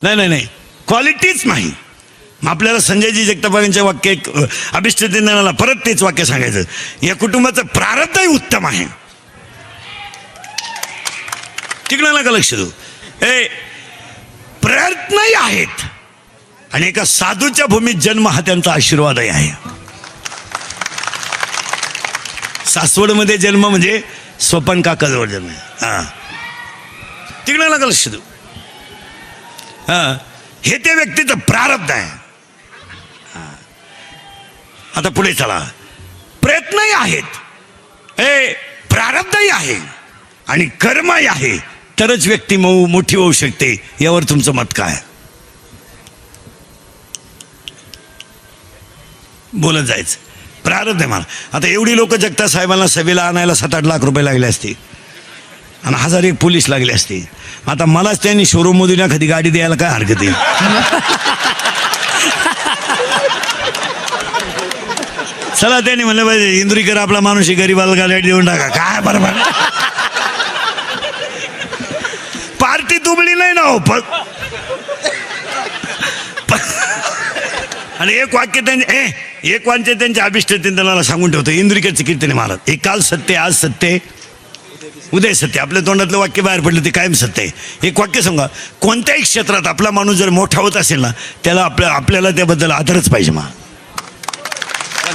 नाही नाही नाही, क्वालिटीच नाही. मग आपल्याला संजयजी जगतापांचे वाक्य अभिष्टतेंद्राला परत तेच वाक्य सांगायचं, या कुटुंबाचं प्रारब्धही उत्तम आहे. तिकडं नका लक्ष देऊ. प्रयत्नही आहेत आणि एका साधूच्या भूमीत जन्म हा त्यांचा आशीर्वादही आहे. सासवडमध्ये जन्म म्हणजे स्वपन काकाजवळ जन्म आहे. हां, तिकडं नका लक्ष देऊ. हां, हे त्या व्यक्तीचं प्रारब्ध आहे. आता पुढे चला. प्रयत्नही आहेत, प्रारब्धही आहे आणि कर्मही आहे, तरच व्यक्ती मोठी होऊ शकते. यावर तुमचं मत काय? बोलत जायचं. प्रारब्ध आहे मला. आता एवढी लोक जगता साहेबांना सभेला आणायला 7-8 लाख रुपये लागले असते आणि 1001 पोलीस लागले असते. आता मलाच त्यांनी शोरूम मधून एखादी गाडी द्यायला काय हरकत आहे? चला, त्यांनी म्हणलं पाहिजे इंदुरीकर आपला माणूस गरीबाला गाडी देऊन टाका. काय बरोबर, पार्टी दुबळी नाही ना हो. आणि एक वाक्य त्यांच्या अभिष्टतेंद्राला सांगून ठेवतो, इंदुरीकरचे कीर्तने महाराज, हे काल सत्य, आज सत्य, उदय सत्य. आपल्या तोंडातलं वाक्य बाहेर पडलं ते कायम सत्य आहे. एक वाक्य सांगा, कोणत्याही क्षेत्रात आपला माणूस जर मोठा होत असेल ना, त्याला आपल्याला त्याबद्दल आदरच पाहिजे. मा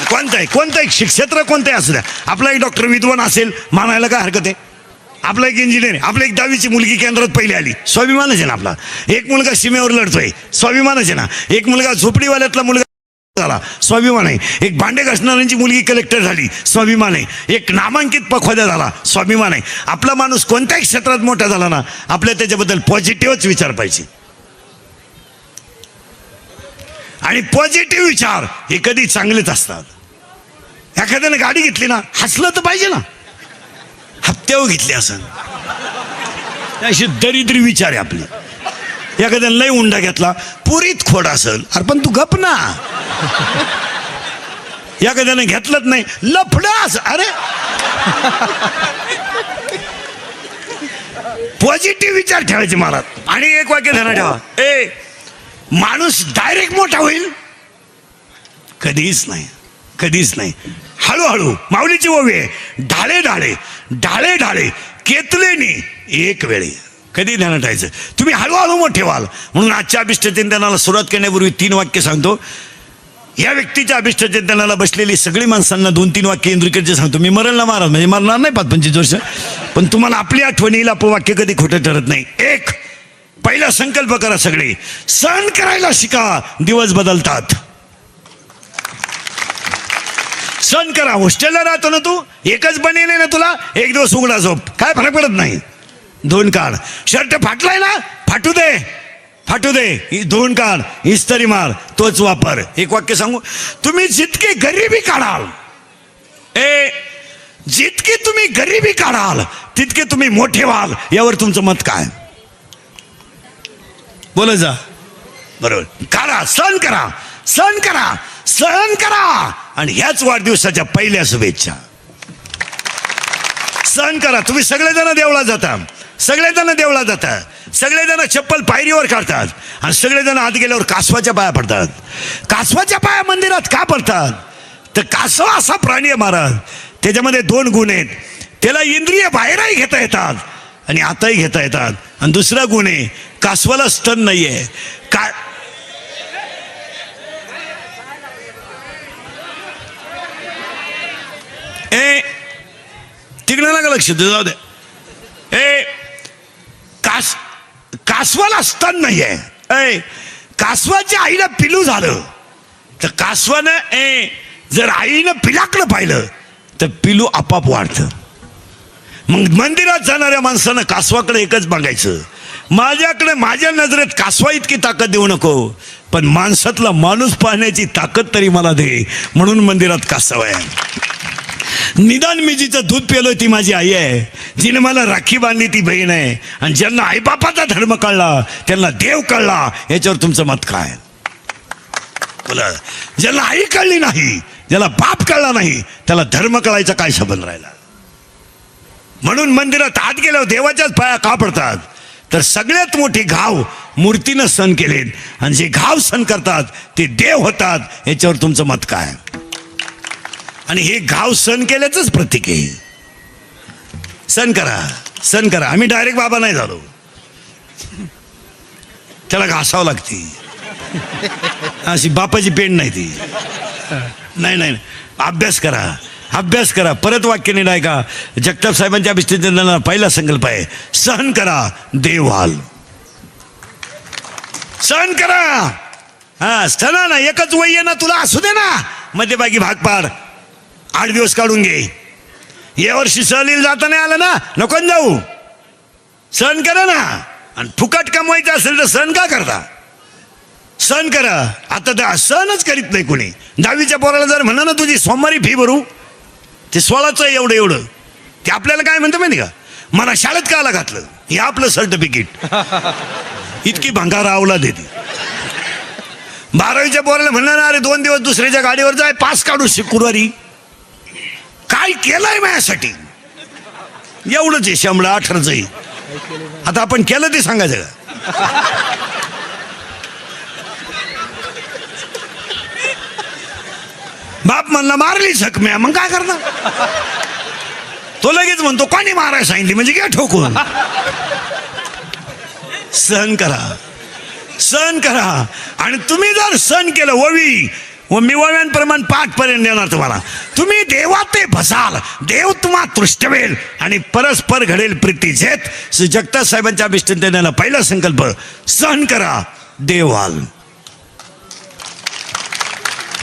कोणताही क्षेत्र कोणताही असू द्या. आपला एक डॉक्टर विद्वान असेल, मानायला काय हरकत आहे? आपला एक इंजिनियर, आपल्या एक 10वीची मुलगी केंद्रात पहिली आली, स्वाभिमानच आहे ना आपला. एक मुलगा सीमेवर लढतोय, स्वाभिमानच आहे ना. एक मुलगा झोपडीवाल्यातला मुलगा झाला, स्वाभिमान आहे. एक भांडे घासणाऱ्यांची मुलगी कलेक्टर झाली, स्वाभिमान आहे. एक नामांकित पखवाद्या झाला, स्वाभिमान आहे. आपला माणूस कोणत्याही क्षेत्रात मोठा झाला ना, आपल्या त्याच्याबद्दल पॉझिटिव्हच विचार पाहिजे. आणि पॉझिटिव्ह विचार हे कधी चांगलेच असतात. एखाद्याने गाडी घेतली ना, हसलं तर पाहिजे ना. हप्त्यावर घेतली असं, अशी दरिद्री विचार आहे आपले. एखाद्याने लय उंडा घेतला, पुरीत खोड असेल, अरे पण तू गप ना. एखाद्याने घेतलंच नाही, लफडास. अरे पॉझिटिव्ह विचार ठेवायचे महाराज. आणि एक वाक्य ध्यानात ठेवा, माणूस डायरेक्ट मोठा होईल कधीच नाही, कधीच नाही. हळूहळू. माऊलीची ओवी आहे, ढाळे ढाळे ढाळे ढाळे केतलेनी एक वेळे. कधी ध्यानात ठेवायचं, तुम्ही हळूहळू मोठे व्हाल. म्हणून आजच्या अभिष्टचिंतनाला सुरुवात करण्यापूर्वी 3 वाक्य सांगतो. या व्यक्तीच्या अभिष्टचिंतनाला बसलेली सगळी माणसांना 2-3 वाक्य इंदुरीकरचे सांगतो. मी मरण ना महाराज, म्हणजे मरणार नाही 5-25 वर्ष, पण तुम्हाला आपली आठवण येईल. अपवाक्य कधी खोटं ठरत नाही. एक, पहिला संकल्प करा, सगळे सहन करायला शिका, दिवस बदलतात. सहन करा. हॉस्टेलला राहतो ना तू, एकच बनेल ना तुला, एक दिवस उघडा झोप, काय फरक पडत नाही. 2 काढ. शर्ट फाटलाय ना, फाटू दे, फाटू दे, 2 काढ, इस्त्री मार, तोच वापर. एक वाक्य सांगू, तुम्ही जितके गरिबी काढाल, जितके तुम्ही गरिबी काढाल तितके तुम्ही मोठे व्हाल. यावर तुमचं मत काय? बोला जा. बरोबर. करा, सहन करा, सहन करा, सहन करा. आणि ह्याच वाढदिवसाच्या पहिल्या शुभेच्छा. सहन करा. तुम्ही सगळेजण देवळात जाता, सगळेजण देवळात जातात, सगळेजण चप्पल पायरीवर काढतात आणि सगळेजण आत गेल्यावर कासवाच्या पाया पडतात. कासवाच्या पाया मंदिरात का पडतात? तर कासव असा प्राणी आहे महाराज, त्याच्यामध्ये 2 गुण आहेत. त्याला इंद्रिय बाहेरही घेता येतात आणि आताही घेता येतात. आणि दुसरा गुण आहे, कासवाला स्तन नाहीये. तिकडे नका लक्ष देऊ, जाऊ दे. कासवाला स्तन नाहीये. कासवाच्या आईला पिलू झालं तर कासवानं जर आईनं पिलाकडं पाहिलं तर पिलू आपाप वाढतं. मग मंदिरात जाणाऱ्या माणसानं कासवाकडे एकच बघायचं, माझ्याकडे माझ्या नजरेत कासवा इतकी ताकद देऊ नको, पण माणसातला माणूस पाहण्याची ताकद तरी मला दे. म्हणून मंदिरात कासव आहे. निदान मी जिचं दूध पेलो ती माझी आई आहे, जिने मला राखी बांधली ती बहीण आहे. आणि ज्यांना आईबापाचा धर्म कळला त्यांना देव कळला. याच्यावर तुमचं मत काय? बोला. ज्याला आई कळली नाही, ज्याला बाप कळला नाही, त्याला धर्म कळायचा काय संबंध राहिला? म्हणून मंदिरात आत गेल्यावर देवाच्याच पाया का पडतात? तर सगळ्यात मोठी घाव मूर्तीनं सण केलेत आणि जे घाव सण करतात ते देव होतात याच्यावर तुमचं मत काय? आणि हे घाव सण केल्याचंच प्रतीक आहे. सण करा, सण करा. आम्ही डायरेक्ट बाबा नाही झालो, त्याला घासावं लागते. अशी बापाची पेंड नाही ती. नाही नाही, अभ्यास करा, अभ्यास करा. परत वाक्य नीट ऐका. जगताप साहेबांच्या अभिष्टींना पहिला संकल्प आहे, सहन करा देव व्हाल. सहन करा. हा, सणा ना एकच वय आहे ना तुला, असू दे ना, मध्यभागी भाग पाड, 8 दिवस काढून घे. या वर्षी सहलीला जाता नाही आलं ना, नको जाऊ, सहन करा ना. आणि फुकट कमवायचं असेल तर सहन का करता? सहन करा. आता तर सहनच करीत नाही कोणी. 10वीच्या पोराला जर म्हणा ना तुझी सोमवारी फी भरू, ते 16चं आहे एवढं एवढं, ते आपल्याला काय म्हणतं माहिती का, मला शाळेत काला घातलं, हे आपलं सर्टिफिकेट. इतकी भंगार आवला देते. 12वीच्या पोराला म्हणणार अरे 2 दिवस दुसऱ्याच्या गाडीवर जाय, पास काढू शुक्रवारी. काय केलंय माझ्यासाठी? एवढंच आहे, 18चं आहे. आता आपण केलं ते सांगायचं का? बाप म्हणला मारली जखम्या, मग काय करणार? तो लगेच म्हणतो कोणी मारायला सांगितली, म्हणजे काय ठोकून. सहन करा, सहन करा. आणि तुम्ही जर सहन केलं ववी व मी वव्यांप्रमाणे 5 पर्यंत देणार तुम्हाला. तुम्ही देवात ते भसाल, देव तुम्हाला तृष्टवेल आणि परस्पर घडेल प्रीती जेत. जगताप साहेबांच्या अभिष्टींना पहिला संकल्प, सहन करा देव व्हाल.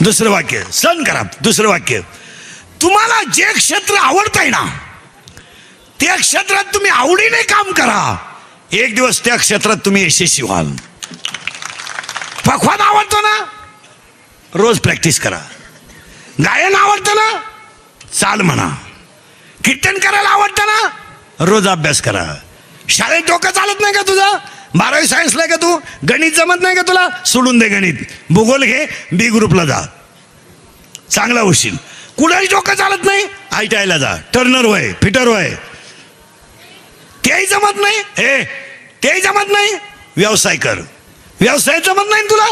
दुसरं वाक्य, सहन करा. दुसरं वाक्य, तुम्हाला जे क्षेत्र आवडतंय ना त्या क्षेत्रात तुम्ही आवडीने काम करा. एक दिवस त्या क्षेत्रात तुम्ही यशस्वी व्हाल. पखवाद आवडतो ना, रोज प्रॅक्टिस करा. गायन आवडतं ना, चाल म्हणा. कीर्तन करायला आवडतं ना, रोज अभ्यास करा. शाळेत डोकं चालत नाही का तुझं? 12वी सायन्सला का तू? गणित जमत नाही का तुला? सोडून दे गणित, भूगोल घे, बी ग्रुपला जा, चांगला होशील. कुणाही डोकं चालत नाही, ITI जा, टर्नर होय, फिटर होय. तेही जमत नाही, हे तेही जमत नाही, व्यवसाय कर. व्यवसाय जमत नाही तुला,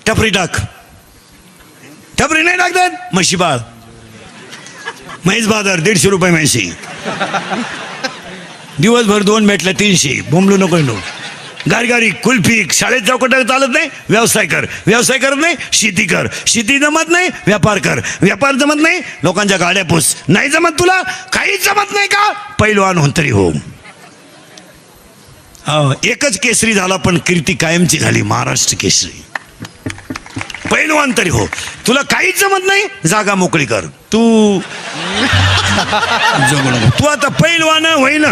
टपरी टाक. टपरी नाही टाकतात, म्हशी बाळ, म्हैस बाजार 150 रुपये म्हैशी. दिवसभर 2 भेटल्या 300, बोंबलू नको. गारगारी कुल्फी, शाळेत चौकट चालत नाही, व्यवसाय कर. व्यवसाय करत नाही, शेती कर. शेती जमत नाही, व्यापार कर. व्यापार जमत नाही, लोकांच्या गाड्या पुस. नाही जमत तुला, काहीच जमत नाही का, पैलवान हो तरी हो. एकच केसरी झाला पण कीर्ती कायमची झाली, महाराष्ट्र केसरी. पैलवान तरी हो. तुला काहीच जमत नाही, जागा मोकळी कर. तू तू आता पैलवान होईन.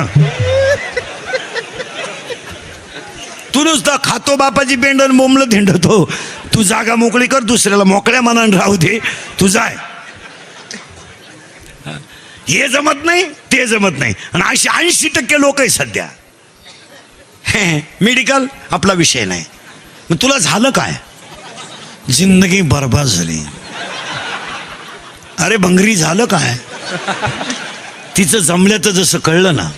तू नुसता खातो बापाची पेंडन बोंबलत हिंडतो. तू जागा मोकळी कर, दुसऱ्याला मोकळ्या मनानं राहू दे, तू जाय. हे जमत नाही, ते जमत नाही. आणि अशी 80% लोक आहे सध्या. मेडिकल आपला विषय नाही. मग तुला झालं काय? जिंदगी बरबाद झाली. अरे भंगरी झालं काय? तिचं जमल्याचं जसं कळलं ना,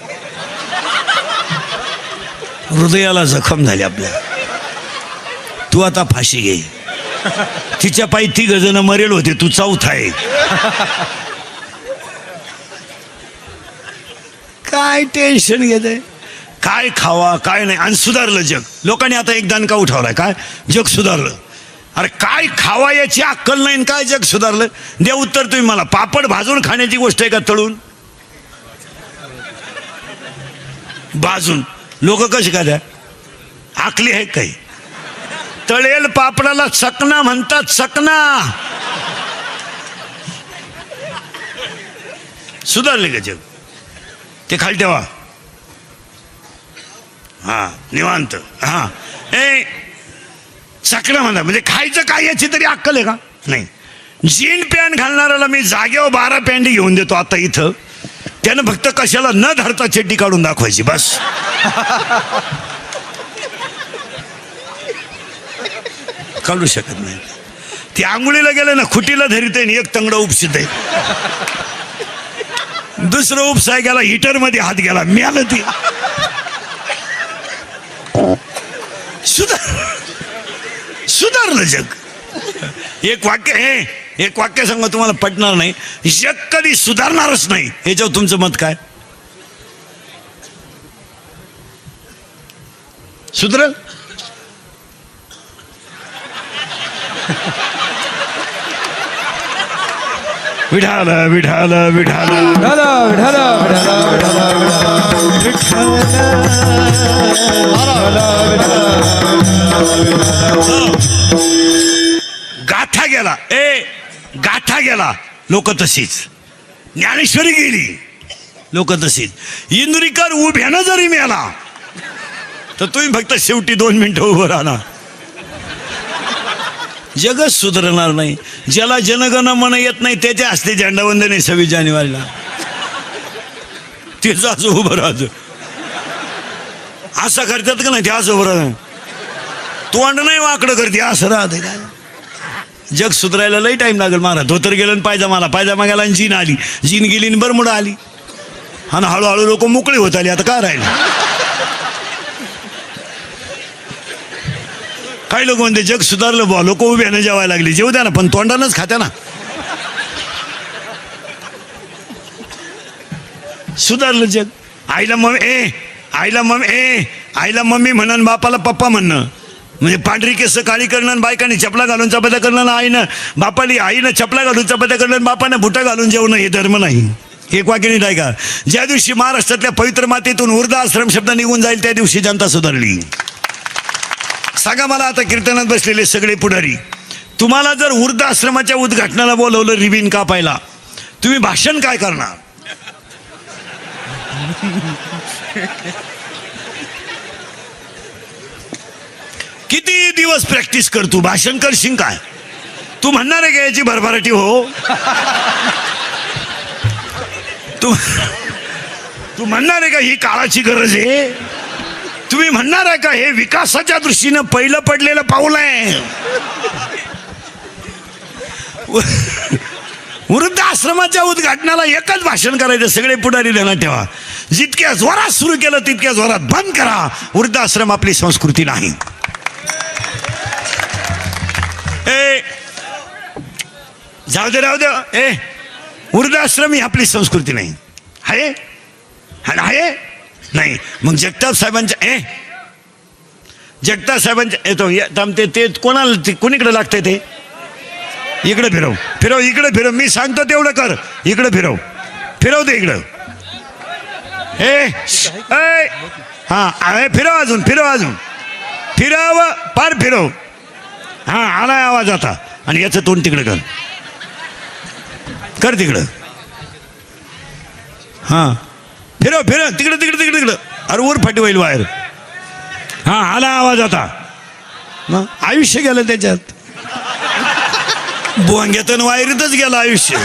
हृदयाला जखम झाली आपल्या. तू आता फाशी घे. तिच्या पायी 3 जण मरेल होते, तू 4था आहे. काय टेन्शन घेते? काय खावा काय नाही. आणि सुधारलं जग. लोकांनी आता एक दणका उठवलाय, काय जग सुधारलं. अरे काय खावा याची अक्कल नाही, काय जग सुधारलं? दे उत्तर तुम्ही मला. पापड भाजून खाण्याची गोष्ट आहे का तळून? भाजून लोक कशी काय द्या आकली आहे काही? तळेल पापडाला चकना म्हणतात, चकना. सुधारले का जग? ते खाली ठेवा. हा निवांत. हा ए चकना म्हणा म्हणजे खायचं काय याची तरी अक्कल आहे का? नाही. जीन पॅन्ट घालणाऱ्याला मी जागेवर 12 पॅन्ट घेऊन देतो आता इथं. त्यानं फक्त कशाला न धरता चड्डी काढून दाखवायची बस. काढू शकत नाही. ती आंघोळीला गेलं ना, खुटीला धरीत आहे, एक तंगड उपसित आहे, दुसरं उपसाय गेला हिटर मध्ये हात गेला, मिळालं ती. सुधारलं जग. एक वाक्य सांगा, तुम्हाला पटणार नाही. जग कधी सुधारणारच नाही. याच्यावर तुमचं मत काय? सुधरल? विठाल विठाल विठाल गाथा गेला. गाथा गेला. लोक तशीच. ज्ञानेश्वरी गेली. लोक तशीच. इंद्रिकर उभ्यानं जरी मिळाला तर तुम्ही फक्त शेवटी 2 मिनिटं उभं राहणार. जगच सुधारणार नाही. ज्याला जनगण मन येत नाही त्याच्या हस्ते झेंडावंदन आहे 26 जानेवारीला. तेच असं उभं राहतं. असं करतात का नाही? ते असं उभं राहत. तोंड नाही वाकडं करते, असं राहते. काय जग सुधारायला लई टाइम लागेल. महाराज धोतर गेलं आणि पायजामा गेला आणि जीन आली. जीन गेली आणि बरमुडा आली. आणि हळूहळू लोक मोकळी होत आली. आता काय राहिलं? काही लोक म्हणते जग सुधारलं बुवा, लोक उभ्यानं जेवायला लागली. जेवू द्या ना, पण तोंडानंच खात्या ना. सुधारलं जग. आईला मम्मी म्हणन, बापाला पप्पा म्हणणं. म्हणजे पांढरी केस काळी करणं, बायकाने चपला घालून चपात्या करणं, आईनं चपला घालून चपात्या करणं, बापानं बुटा घालून जेवणं, हे धर्म नाही. एक वाक्य नीट ऐका. ज्या दिवशी महाराष्ट्रातल्या पवित्र मातेतून वृद्धाश्रम शब्द निघून जाईल त्या दिवशी जनता सुधारली. सांगा मला, आता कीर्तनात बसलेले सगळे पुढारी, तुम्हाला जर वृद्धाश्रमाच्या उद्घाटनाला बोलवलं रिबीन कापायला, तुम्ही भाषण काय करणार? किती दिवस प्रॅक्टिस कर, तू भाषण करशील काय? तू म्हणणार आहे का याची भरभराटी हो? तू म्हणणार आहे का ही काळाची गरज आहे? तुम्ही म्हणणार आहे का हे विकासाच्या दृष्टीनं पहिलं पडलेलं पाऊल आहे? वृद्धाश्रमाच्या उद्घाटनाला एकच भाषण करायचं. सगळे पुढारी ध्यानात ठेवा. जितक्या जोरात सुरू केलं तितक्या जोरात बंद करा. वृद्धाश्रम आपली संस्कृती नाही. जाऊ दे, राहू दे. वृद्धाश्रम ही आपली संस्कृती नाही. आहे नाही. मग जगताप साहेबांच्या येतो ते कोणाला, कोणीकडे लागतंय ते? इकडे फिरव इकडे फिरव. मी सांगतो तेवढं कर. इकडे फिरव दे इकडं. फिरव अजून फिरव पार फिरव. आलाय आवाज आता. आणि याचं तोंड तिकडे कर तिकडं. फिरव तिकडं. अरे वर फाटी होईल वायर. आला आवाज आता. आयुष्य गेलं त्याच्यात. बोंग्यातून वायरीतच गेलं आयुष्य.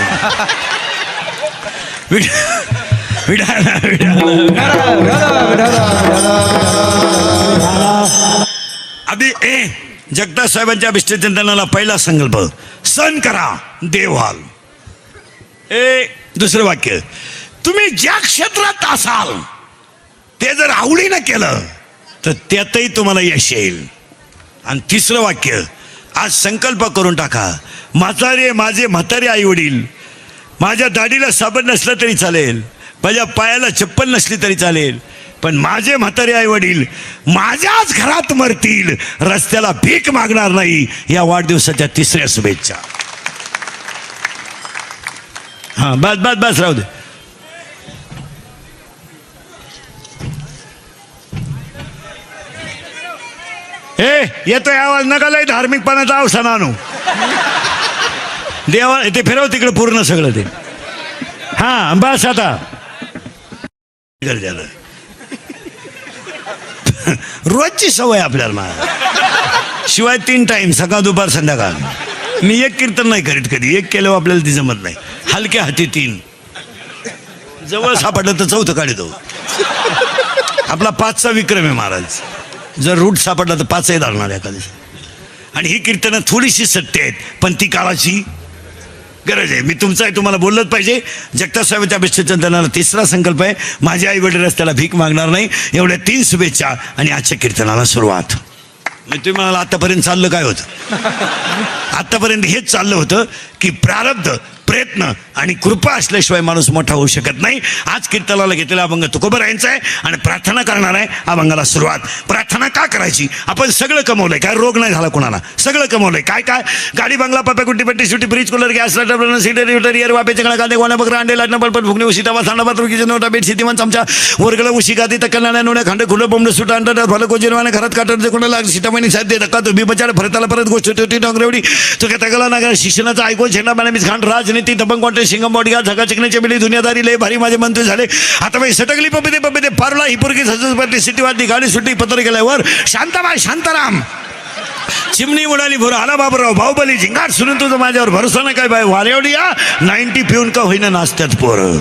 आधी जगताप साहेबांच्या अभिष्टचिंतनाला पहिला संकल्प, सण करा देव व्हाल. दुसरं वाक्य, तुम्ही ज्या क्षेत्रात असाल ते जर आवडीनं केलं तर त्यातही तुम्हाला यश येईल. आणि तिसरं वाक्य, आज संकल्प करून टाका, माझे म्हातारे आई वडील, माझ्या दाढीला साबण नसलं तरी चालेल, माझ्या पायाला चप्पल नसली तरी चालेल, पण माझे म्हातारे आई वडील माझ्याच घरात मरतील, रस्त्याला भीक मागणार नाही. या वाढदिवसाच्या तिसऱ्या शुभेच्छा. बस राहू दे. येतोय आवाज, नका लय धार्मिकपणाचा अवसान आणू. देवा ते फिरव तिकडे पूर्ण सगळं ते. बस आता. रोजची सवय आपल्याला. शिवाय 3 टाइम, सकाळ दुपार संध्याकाळ. मी एक कीर्तन नाही करीत कधी. एक केलं आपल्याला ती जमत नाही. हलक्या हाती 3, जवळ सापडलं तर 4थं काढतो. आपला 5चा विक्रम आहे महाराज. जर रूट सापडला तर 5ही धरणार एखादी. आणि ही कीर्तनं थोडीशी सत्य आहेत, पण ती काळाची गरज आहे. मी तुम्हाला बोललंच पाहिजे. जगताप साहेबांच्या अभिष्टचिंतनाला तिसरा संकल्प आहे, माझे आई वडील रस्त्याला भीक मागणार नाही. एवढ्या 3 शुभेच्छा आणि आजच्या कीर्तनाला सुरुवात. तुम्ही म्हणाला आतापर्यंत चाललं काय होतं? आतापर्यंत हेच चाललं होतं की प्रारब्ध, प्रयत्न आणि कृपा असल्याशिवाय माणूस मोठा होऊ शकत नाही. आज कीर्तनाला घेतलेला अभंग तुकोबरायांचा आहे आणि प्रार्थना करणार आहे अभंगाला सुरुवात. प्रार्थना का करायची? आपण सगळं कमवलंय, काय रोग नाही झाला कोणाला, सगळं कमवलंय. काय काय गाडी, बंगला, पप्पा, कुट्टी, पट्टी, सुटी, फ्रीज, कूलर, गॅस, लाईटर, सीटर, युटर, एअर, वापे, चंगळा, कांदे, गोण्या, बकरा, अंडे, लाटणं, पलपट, फुगणी, उशी, तवा, सांडा, भात, रुकीचे नोटा, बेट, शेतीमान, चमचा, वर्गला, उशी, गादी, तक्कलण्या, नोड्या, खांडे, खुलं, बोंबडं, सुटा, अंडा, फलं, कोजिरवाने, घरात काटरचे, कोणाला सीतामणी साध्य धक्का, तुम्ही बचाड, भरताला परत गोष्ट ठेवती, डोंगरेवडी, तो काय तगला नागर, शिक्षणाचं ऐकून झेंडा बनामीस खांड, राजनीती, दबंग कॉन्टेस्ट, शिंगम, बॉडीगा, झगा चिकण्याच्या बिली, दुनियादारी, लय भारी माझे मंत्री झाले. आता बाई सटकली पबिते पबिते पारला ही पोरगी सजसपटली, सिटीवादी, गाडी सुट्टी, पत्र गेल्यावर शांताबाई, शांताराम, चिमणी उडाली भोर, आला बाबराव, बाहुबली, झिंगाट सुरून तुझं माझ्यावर भरोसा नाही काय बाय, वारेवडी या 90 पिऊन का होईना नाचत्यात पोरं.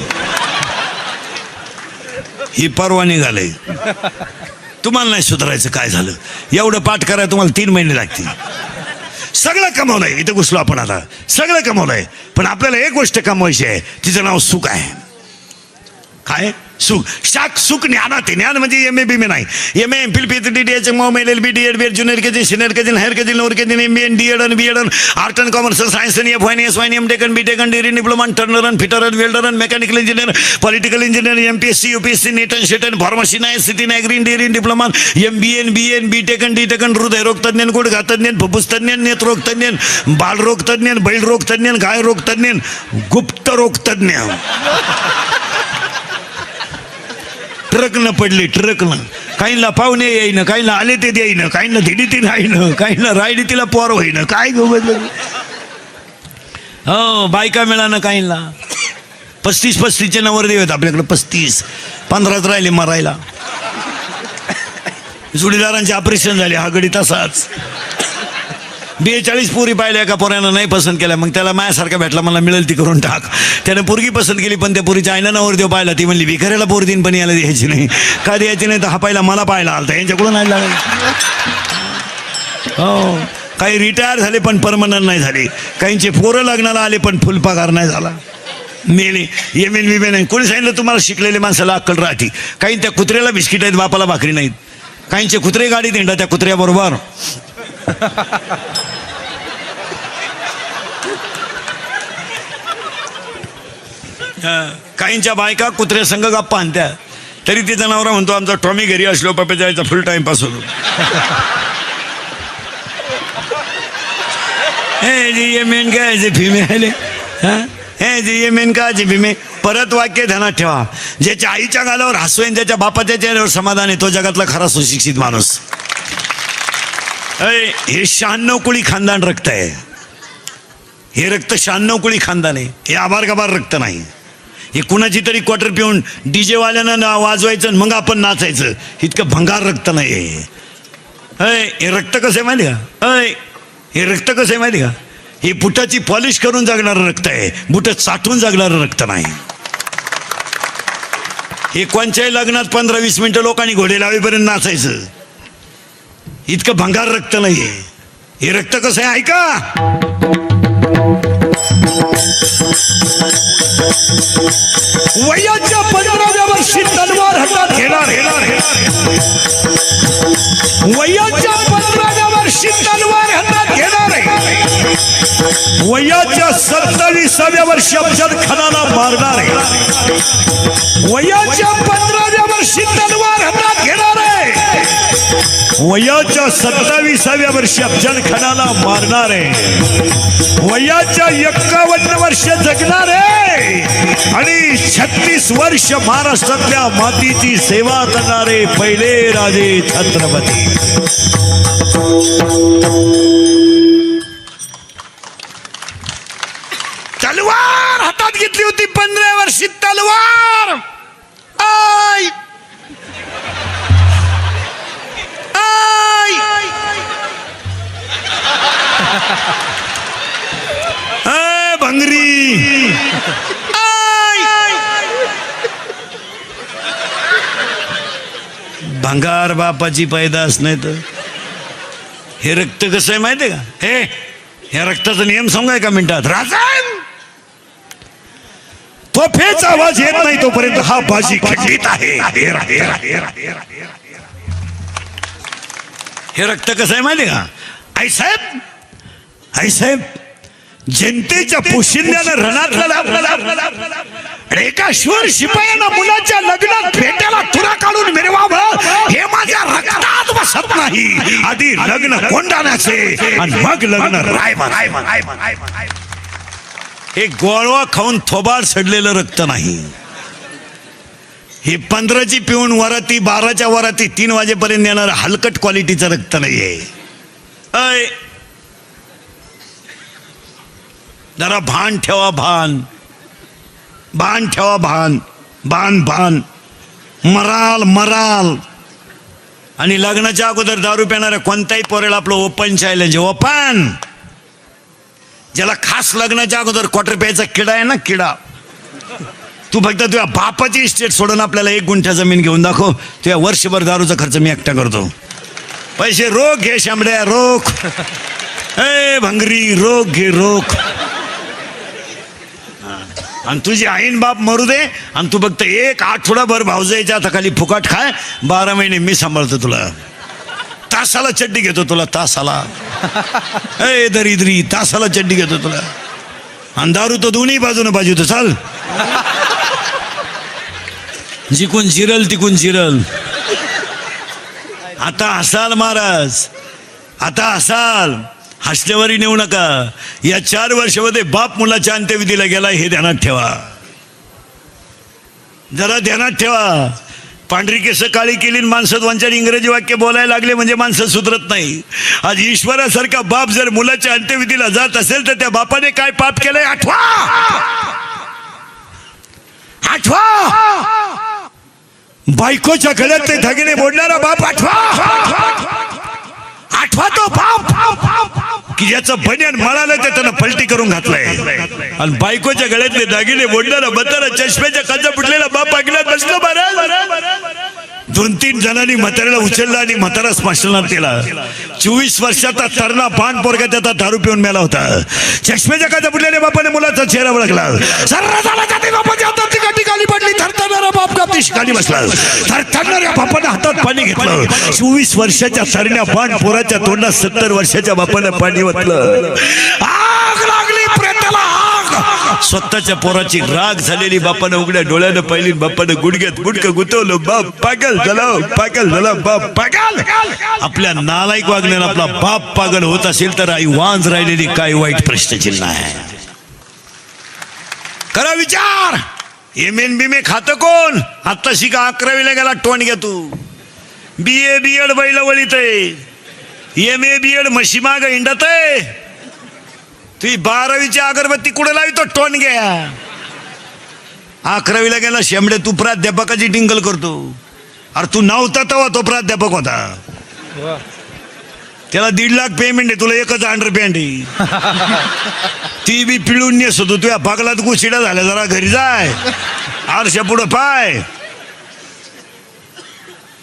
ही परवा निघाले. तुम्हाला नाही सुधारायचं, काय झालं? एवढं पाठ करायला तुम्हाला 3 महिने लागतील. सगळं कमवलंय, इथं घुसलो आपण आता, सगळं कमवलंय, पण आपल्याला एक गोष्ट कमवायची आहे, तिचं नाव सुख आहे. काय? सुख. शाक सुख ज्ञानात. ज्ञान म्हणजे MA BA नाही, MA MPhil PhD DH MOM LLB DED BEd junior KG, senior KG, higher KG, lower KG, MBA DEd आणि BEd, art and commerce, science आणि FY SY MTech BTech DD diploma, turner आणि fitter आणि welder आणि mechanical engineer, political engineer, MPSC UPSC NET आणि SET आणि pharmacy नाही, city नाही, green dairy diploma, MBA BA BTech DTech हृदयरोग तज्ञ, गुडघातज्ञ, फुफ्फुस तज्ञ, नेत्ररोग तज्ञ, बालरोग तज्ञ, बैलरोग तज्ञ, गायरोग तज्ञ, गुप्त रोग तज्ञ. ट्रकनं पडली, ट्रकनं. काहींना पाहुणे येईन, काहींना आले ते देईन, काहींना दिली ती राहीन, काहींना राहिली तिला पोर होईन. काय गोबदलं? हो, बायका मिळानं काहींना. 35 नवरदेव आहेत आपल्याकडे, 35-15 राहिले मरायला. जोडीदारांचे ऑपरेशन झाले, हा गडी तसाच. 42 पोरी पाहिल्या, एका पोऱ्यानं नाही पसंत केल्या, मग त्याला माझ्यासारखा भेटला, मला मिळेल ती करून टाक. त्यानं पोरगी पसंत केली, पण त्या पोरीच्या आईनं नवरदेव पाहिला, ती म्हणली भिकाऱ्याला पोर दिन पण याला द्यायची नाही. का द्यायची नाही? तर हा पहिला मला पाहायला आलता, यांच्याकडून नाही लागला. हो, काही रिटायर झाले पण परमनंट नाही झाले, काहींचे पोरं लग्नाला आले पण फुल पगार नाही झाला, मेले. MN BA नाही. कोणी सांगितलं तुम्हाला शिकलेल्या माणसाला अक्कल राहते? काही त्या कुत्र्याला बिस्किट आहेत, बापाला भाकरी नाहीत. काहींचे कुत्रे गाडीत हिंडा त्या कुत्र्याबरोबर. काहींच्या बायका कुत्र्या संघ गप्पा आणत्या, तरी तिचा नवरा म्हणतो आमचा टॉमी घरी असलो पप्पा जायचा फुल टाइमपास होतो. हे जी मेन काय फिमेल, हे जी मेन का जी फिमे. परत वाक्य ध्यानात ठेवा, ज्याच्या आईच्या गालावर हसवेन, ज्याच्या बापाच्या चेहऱ्यावर समाधान आहे, तो जगातला खरा सुशिक्षित माणूस. हे 96 कुळी खानदान रक्त आहे. हे रक्त 96 कुळी खानदान आहे. हे आभार गबार रक्त नाही. हे कुणाची तरी क्वार्टर पिऊन DJ वाल्यानं वाजवायचं मग आपण नाचायचं, इतकं भंगार रक्त नाही आहे. हे रक्त कसं आहे माहिती का? हे रक्त कसं आहे माहिती का? हे बुटाची पॉलिश करून जगणारं रक्त आहे, बुट साठवून जगणारं रक्त नाही. हे कोणच्याही लग्नात 15-20 मिनिटं लोकांनी घोडे लावेपर्यंत नाचायचं, इतकं भंगार रक्त नाहीये. हे रक्त कसं आहे ऐका. वयाच्या 15व्या वर्षी तलवार हातात घेणार, वयाच्या 15व्या वर्षी तलवार हातात घेणार आहे, वयाच्या 27व्या वर्षी अफजल खानाला मारणार आहे, वयाच्या 15व्या वर्षी तलवार हातात घेणार आहे, वयाच्या 27व्या वर्षी अफजल खानाला मारणार आहे, वयाच्या 51 वर्ष जगणार आहे आणि 36 वर्ष महाराष्ट्रातल्या मातीची सेवा करणारे पहिले राजे छत्रपती. तलवार हातात घेतली होती 15 वर्षी तलवार. आय भंगरी भंगार बापाची पैदास नाही तर. हे रक्त कसं आहे माहिती आहे का? हे रक्ताचा नियम सांगा एका मिनिटात. राजन तोफेचा आवाज येत नाही तोपर्यंत हा बाजी खंडित आहे. हे रक्त कसं आहे माहिती का? आईसाहेब जनतेच्या पोशिंद्यानं रणात एका शूर शिपायानं मुलाच्या लग्नात फेट्याला तुरा काढून मिरवावं हे माझ्या रक्तात बसत नाही. आधी लग्न कोंडाण्याचे आणि मग लग्न रायमान. हे गोळवा खाऊन थोबाड सडलेलं रक्त नाही. हे 15ची पिऊन वराती 12च्या वराती 3 वाजेपर्यंत येणार हलकट क्वालिटीचं रक्त नाहीये. जरा भान ठेवा, भान ठेवा, भान मराल. आणि लग्नाच्या अगोदर दारू पिणाऱ्या कोणत्याही पोरेला आपलं ओपन चॅलेंज. ओपन ज्याला खास लग्नाच्या अगोदर क्वार्टर प्यायचा किडा आहे ना, किडा. तू फक्त तुझ्या बापाची इस्टेट सोडून आपल्याला 1 गुंठा जमीन घेऊन दाखव, तुझ्या वर्षभर दारूचा खर्च मी एकटा करतो. पैसे रोख घे शांबड्या, रोख. भंगरी रोख घे, रोख. आणि तुझी आईन बाप मरू दे आणि तू फक्त 1 आठवडाभर भावजाईच्या हाताखाली फुकाट खाय. 12 महिने मी सांभाळतो तुला. तासाला चड्डी घेतो तुला, तासाला. दरिद्री तासाला चड्डी घेतो तुला. आणि दारू तो दोन्ही बाजूने पाहिजे तो. चाल जिकून जिरल तिकून जिरल. आता हसाल महाराज, आता हसाल. हसण्यावरी नेऊ नका. या 4 वर्षामध्ये बाप मुलाच्या अंत्यविधीला गेला हे ध्यानात ठेवा, जरा ध्यानात ठेवा. पांढरी केस काळी केली माणसं 2-4 इंग्रजी वाक्य बोलायला लागले म्हणजे माणसं सुधरत नाही. आज ईश्वरासारखा बाप जर मुलाच्या अंत्यविधीला जात असेल तर त्या बापाने काय पाप केलंय आठवा. बायकोच्या गळ्यातले धागिने मोडणारा बाप आठवा तो बाप की ज्याचं बनियान मळालं ते त्यानं पलटी करून घातलंय. आणि बायकोच्या गळ्यातले दागिने मोडणारा म्हातारा चष्म्याच्या काचा फुटलेला बाप ऐकण्यात बसलो. महाराज 2-3 जणांनी म्हाताऱ्याला उचलला आणि म्हातारा स्मशानात केला. 24 वर्षाचा तरणा पान पोरगा त्याचा दारू पिऊन मेला होता. चष्म्याच्या काचा फुटलेल्या बापाने मुलाचा चेहरा ओळखला. बापाच्या हातात गाठी खाली पडली. थरथरणारा बाप गाठी खाली बसला. थरथरणाऱ्या बापाने हातात पाणी घेतलं. 24 वर्षाच्या तरण्या पान पोराच्या तोंडात 70 वर्षाच्या बापाने पाणी ओतलं. आग लागली प्रेताला, आग. स्वतःच्या पोराची राग झालेली बापानं उघड्या डोळ्यानं पाहिली. बापानं गुडघ्यात गुडकं गुतवलं. बाप पागल झाला, बाप पागल. आपल्या नालायक वागण्यानं आपला बाप पागल होत असेल तर आई वांज राहिलेली काय वाईट प्रश्नचिन्ह आहे. करा विचार. एम.ए. खातं कोण? आता शिका 11वीला गेला टोन घ्या तू. BA B.Ed बैल वळीत आहे. M.A. B.Ed म्हशी माग हिंडत आहे. तुझी 12वीची अगरबत्ती कुठे लावी तो टोन घ्या. 11वीला गेला शेंबडे तू प्राध्यापकाची टिंगल करतो. अरे तू नव्हता तेव्हा तो प्राध्यापक होता. त्याला 1.5 लाख पेमेंट आहे, तुला 1च अंडरपॅन्ट आहे. ती बी पिळून नेस होतो. तुझ्या पागलात गुशिडा झाल्या. जरा घरी जाय, आरशा पुढं पाय.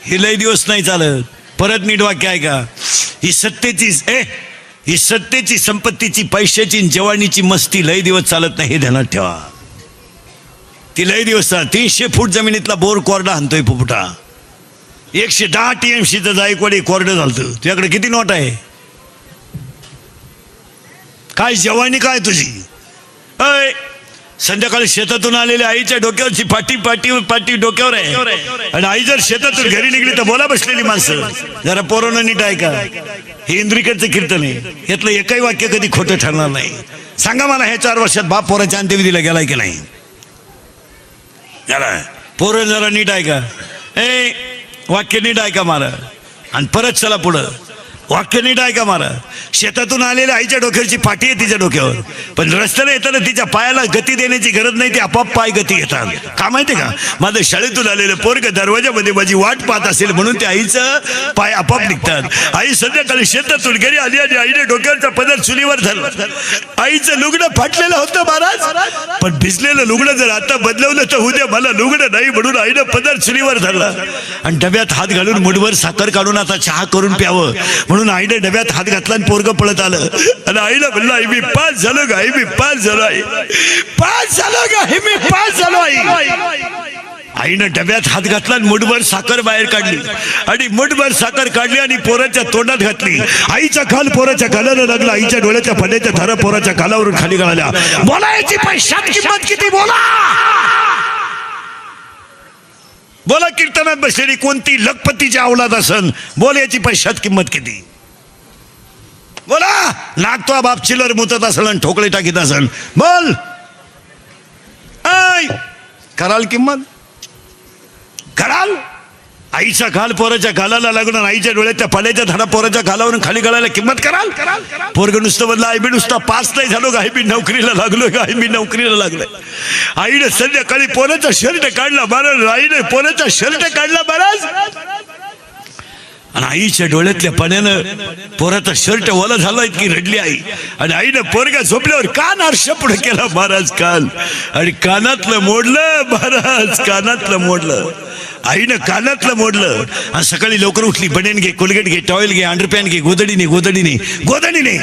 हे लय दिवस नाही चालत. परत नीट वाक्य आहे का? ही सत्तेची संपत्तीची पैशाची जवानीची मस्ती लय दिवस चालत नाही हे ध्यानात ठेवा. ती लय दिवस चालत. 300 फूट जमिनीतला बोर कोरडा हाणतोय फुफुटा. 110 TMCचं जायकवाडी कोरडं झालतं. तुझ्याकडे किती नोट आहे? काय जवानी काय तुझी? संध्याकाळी शेतातून आलेल्या आईच्या डोक्यावरची पाटी डोक्यावर आहे. आणि आई जर शेतातून घरी निघली तर बोला बसलेली माणसं. जरा पोरांना नीट ऐका. हे इंद्रिकडचं कीर्तन आहे. यातलं एकही वाक्य कधी खोटं ठरणार नाही. सांगा मला ह्या 4 वर्षात बाप पोराच्या अंत्यविधीला गेलाय की नाही? गेलाय. पोरं जरा नीट ऐका. वाक्य नीट ऐका मारा. आणि परत चला पुढं. वाक्य नीट ऐका मारा. शेतातून आलेल्या आईच्या डोक्यावरची पाठी आहे तिच्या डोक्यावर. पण रस्त्याने येताना तिच्या पायाला गती देण्याची गरज नाही. ती आपोआप पाय गती घेतात. का माहिती का? माझं शाळेतून आलेलं पोरग दरवाजामध्ये माझी वाट पाहत असेल म्हणून ते आईचं पाय आपोआप निघतात. आई संध्याकाळी शेतातून घरी आली आणि आईने डोक्यावरचा पदर चुलीवर धरला. आईचं लुगडं फाटलेलं होतं महाराज. पण भिजलेलं लुगडं जर आता बदलवलं तर उद्या मला लुगडं नाही म्हणून आईनं पदर चुलीवर धरला. आणि डब्यात हात घालून मुठभर साखर काढून आता चहा करून प्यावं म्हणून आईने डब्यात हात घातला आणि पोरग पळत आलं. आणि आईला म्हणलं आई मी पास झालो गा, आई मी पास झालो, आई पास झालो गा, आई मी पास झालो. आई आईनं डब्यात हात घातला आणि मुठभर साखर बाहेर काढली आणि मुठभर साखर काढली आणि पोराच्या तोंडात घातली. आईचा खाल पोराच्या गालाला लागला. आईच्या डोळ्याच्या पडद्याच्या धारा पोराच्या गालावरून खाली गळाल्या. बोला याची पैशात किंमत किती? बोला बोला कीर्तनात बसलेली कोणती लखपतीची अवलाद असन, बोल याची पैशात किंमत किती? बोला. लागतो बाप चिलर मुतत असल आणि ठोकळे टाकीत असल, बोल. ऐ कराल किंमत? कराल? आईचा गाल पोराच्या गालाला लागणार, आईच्या डोळ्याच्या पाल्याच्या धाडा पोराच्या गालावरून खाली गळायला किंमत कराल? पोरग नुसतं म्हणलं आई बी नुसता पास नाही झालो, आई बी नोकरीला लागलो, आई बी नोकरीला लागलोय. आईने संध्याकाळी पोराचा शर्ट काढला महाराज, आईने पोराचा शर्ट काढला महाराज आणि आईच्या डोळ्यातल्या पाण्यानं पोराचा शर्ट ओला झाला, इतकी रडली आई. आणि आईनं पोरगा झोपल्यावर कान आरशा पुढे केला महाराज, कान आणि कानातलं मोडलं महाराज, कानातलं मोडलं. आईनं कानातलं मोडलं आणि सकाळी लवकर उठली. बनेन घे, कोलगेट घे, टॉवेल घे, अंडरपॅन घे, गोदडीने